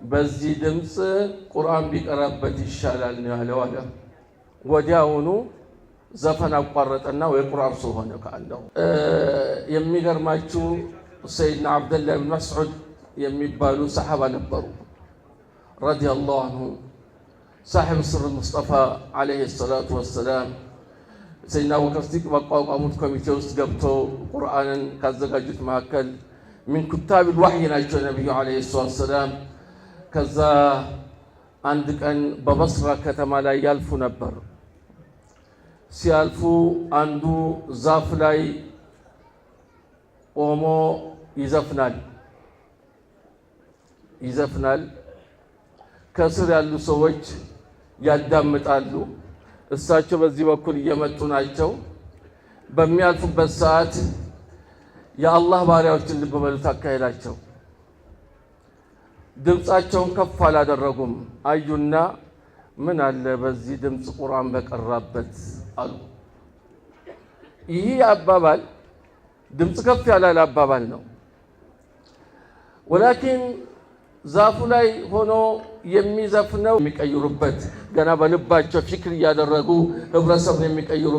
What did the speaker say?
በዚህ ድምጽ ቁርአን ቢቀራበት ይሻላል ነው ያለው አለ። ወዲያውኑ ዘፈን አቋረጠና ወይ ቁርአን ሰው ሆነ ካለው የሚገርማችሁ ሰይድና አብደላህ ብን መስዑድ የሚባሉ ሰሃባ ነበሩ ረዲየላሁ ዐንሁ صاحب السر المصطفى عليه الصلاة والسلام سيدنا أبو بكر الصديق بقاومت كوميتي ውስጥ ገብቶ ቁርአንን ካዘጋጁት መካከል من كتاب الوحي ናቸው ነብዩ عليه الصلاة والسلام ከዛ አንድ ቀን በበስራ ከተማ ላይ ያልፉ ነበር ሲያልፉ አንዱ ዛፍ ላይ ቆሞ ይዘፍናል ከስር ያሉ ሰዎች ያዳምጣሉ እሳቸው በዚህ በኩል እየመጡ ናቸው በሚያልፉበት ሰዓት የአላህ ባሪያዎችን ልብ በሉት አካሄዳቸው ድምጻቸውን ከፍ አላደረጉም አዩና ምን አለ በዚህ ድምጽ ቁርአን በቀራበት አሉ ይህ አባባል ድምጽ ከፍ ያለ አባባል ነው ወላኪን ዛፉ ላይ ሆኖ የሚዘፍነው የሚቀይሩበት ገና በልባቸው ፍክር ያደረጉ ህብረተሰብን የሚቀይሩ